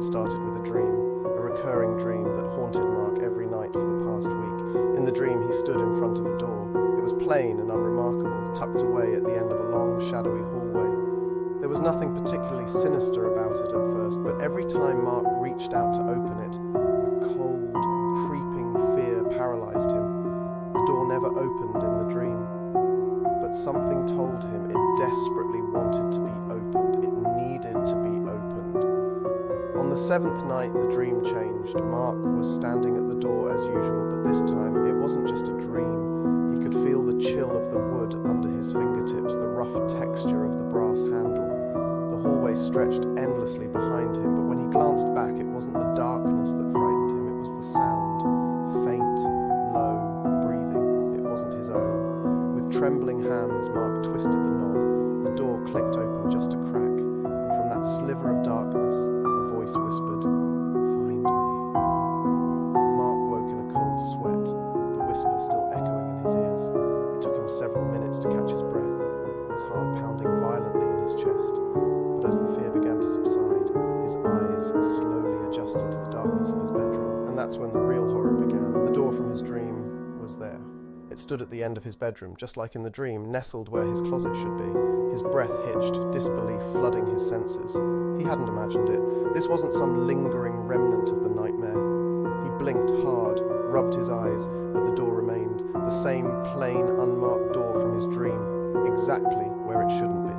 night started with a dream, a recurring dream that haunted Mark every night for the past week. In the dream, he stood in front of a door. It was plain and unremarkable, tucked away at the end of a long, shadowy hallway. There was nothing particularly sinister about it at first, but every time Mark reached out to open it, a cold, creeping fear paralyzed him. The door never opened in the dream, but something told him it desperately wanted to be opened. It needed to be opened. On the seventh night, the dream changed. Mark was standing at the door as usual, but this time it wasn't just a dream. He could feel the chill of the wood under his fingertips, the rough texture of the brass handle. The hallway stretched endlessly behind him, but when he glanced back, it wasn't the darkness that frightened him, it was the sound. Faint, low breathing. It wasn't his own. With trembling hands, Mark twisted the knob. The door clicked open just a crack, and from that sliver of darkness, a voice whispered, "Find me." Mark woke in a cold sweat, the whisper still echoing in his ears. It took him several minutes to catch his breath, his heart pounding violently in his chest. But as the fear began to subside, his eyes slowly adjusted to the darkness of his bedroom, and that's when the real horror began. The door from his dream was there. It stood at the end of his bedroom, just like in the dream, nestled where his closet should be. His breath hitched, disbelief flooding his senses. He hadn't imagined it. This wasn't some lingering remnant of the nightmare. He blinked hard, rubbed his eyes, but the door remained. The same plain, unmarked door from his dream, exactly where it shouldn't be.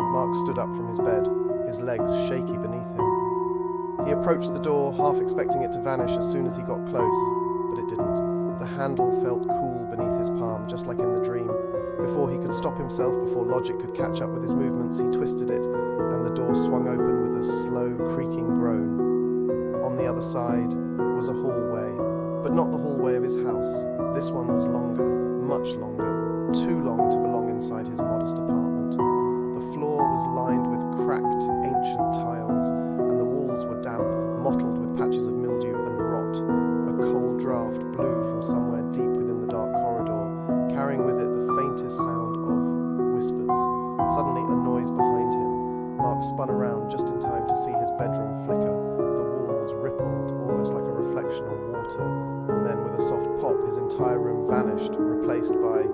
Mark stood up from his bed, his legs shaky beneath him. He approached the door, half expecting it to vanish as soon as he got close, but it didn't. The handle felt cool beneath his palm, just like in the dream. Before he could stop himself, before logic could catch up with his movements, he twisted it, and the door swung open with a slow, creaking groan. On the other side was a hallway, but not the hallway of his house. This one was longer, much longer, too long to belong inside his modest apartment. The floor was lined with cracked, ancient tiles, and the walls were damp, mottled with patches of mildew and rot. A cold draft blew from somewhere deep within the dark corridor, carrying with it the faintest sound of whispers. Suddenly, a noise behind him. Mark spun around just in time to see his bedroom flicker. The walls rippled, almost like a reflection on water, and then with a soft pop, his entire room vanished, replaced by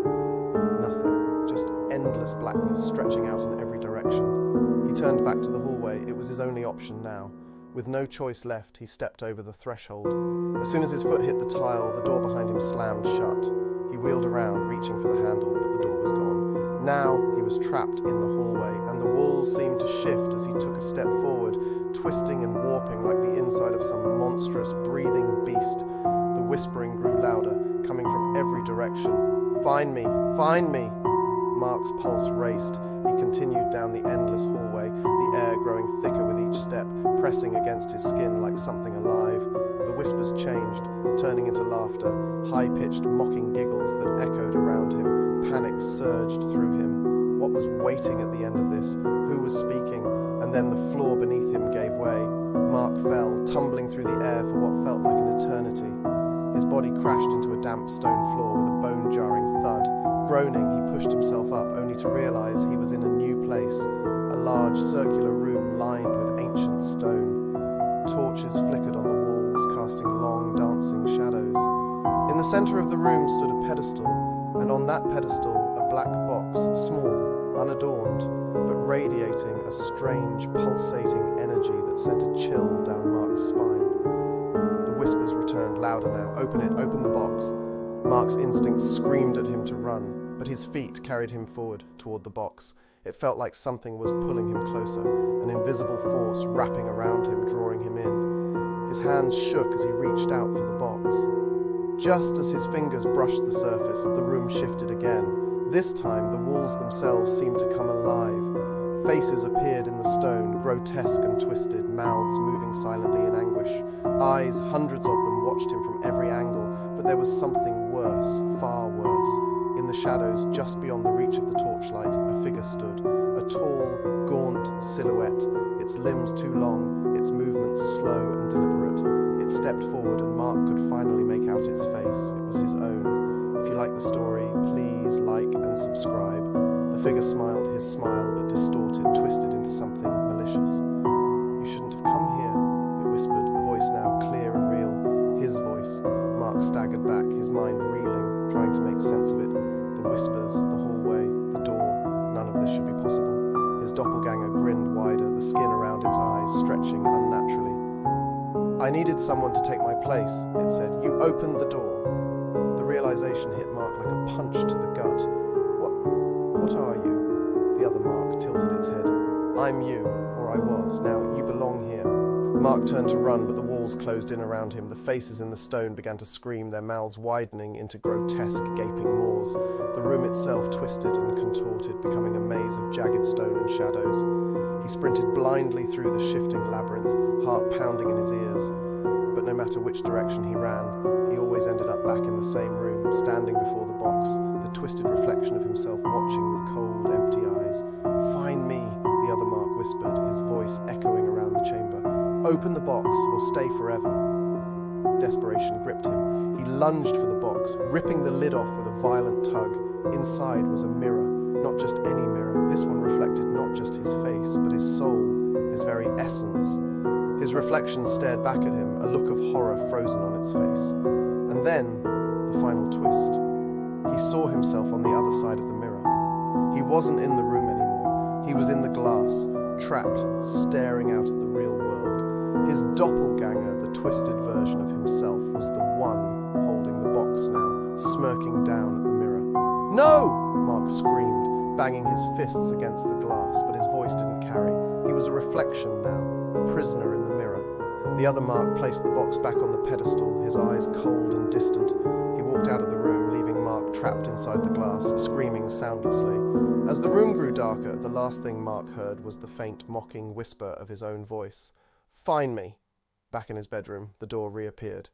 nothing. Just endless blackness stretching out in every direction. He turned back to the hallway. It was his only option now. With no choice left, he stepped over the threshold. As soon as his foot hit the tile, the door behind him slammed shut. He wheeled around, reaching for the handle, but the door was gone. Now he was trapped in the hallway, and the walls seemed to shift as he took a step forward, twisting and warping like the inside of some monstrous, breathing beast. The whispering grew louder, coming from every direction. "Find me! Find me!" Mark's pulse raced. He continued down the endless hallway, the air growing thicker with each step, pressing against his skin like something alive. The whispers changed, turning into laughter, high-pitched, mocking giggles that echoed around him. Panic surged through him. What was waiting at the end of this? Who was speaking? And then the floor beneath him gave way. Mark fell, tumbling through the air for what felt like an eternity. His body crashed into a damp stone floor with a bone-jarring thud. Groaning, he pushed himself up, only to realize he was in a new place, a large circular room lined with ancient stone. Torches flickered on the walls, casting long, dancing shadows. In the center of the room stood a pedestal, and on that pedestal a black box, small, unadorned, but radiating a strange, pulsating energy that sent a chill down Mark's spine. The whispers returned louder now. "Open it, open the box." Mark's instincts screamed at him to run, but his feet carried him forward toward the box. It felt like something was pulling him closer, an invisible force wrapping around him, drawing him in. His hands shook as he reached out for the box. Just as his fingers brushed the surface, the room shifted again. This time, the walls themselves seemed to come alive. Faces appeared in the stone, grotesque and twisted, mouths moving silently in anguish. Eyes, hundreds of them, watched him from every angle, but there was something worse, far worse. In the shadows, just beyond the reach of the torchlight, a figure stood, a tall, gaunt silhouette, its limbs too long, its movements slow and deliberate. It stepped forward, and Mark could finally make out its face. It was his own. If you like the story, please like and subscribe. The figure smiled his smile, but distorted, twisted into something malicious. "You shouldn't have come eyes stretching unnaturally. "I needed someone to take my place," it said. "You opened the door." The realization hit Mark like a punch to the gut. What are you?" The other Mark tilted its head. "I'm you, or I was. Now you belong here." Mark turned to run, but the walls closed in around him. The faces in the stone began to scream, their mouths widening into grotesque, gaping maws. The room itself twisted and contorted, becoming a maze of jagged stone and shadows. He sprinted blindly through the shifting labyrinth, heart pounding in his ears. But no matter which direction he ran, he always ended up back in the same room, standing before the box, the twisted reflection of himself watching with cold, empty eyes. "Find me," the other Mark whispered, his voice echoing around the chamber. "Open the box or stay forever." Desperation gripped him. He lunged for the box, ripping the lid off with a violent tug. Inside was a mirror, not just any mirror. This one reflected not just his face, but his soul, his very essence. His reflection stared back at him, a look of horror frozen on its face. And then, the final twist. He saw himself on the other side of the mirror. He wasn't in the room anymore. He was in the glass, trapped, staring out at the real world. His doppelganger, the twisted version of himself, was the one holding the box now, smirking down at the mirror. "No!" Mark screamed, banging his fists against the glass, but his voice didn't carry. He was a reflection now, a prisoner in the mirror. The other Mark placed the box back on the pedestal, his eyes cold and distant. He walked out of the room, leaving Mark trapped inside the glass, screaming soundlessly. As the room grew darker, the last thing Mark heard was the faint, mocking whisper of his own voice. "Find me." Back in his bedroom, the door reappeared.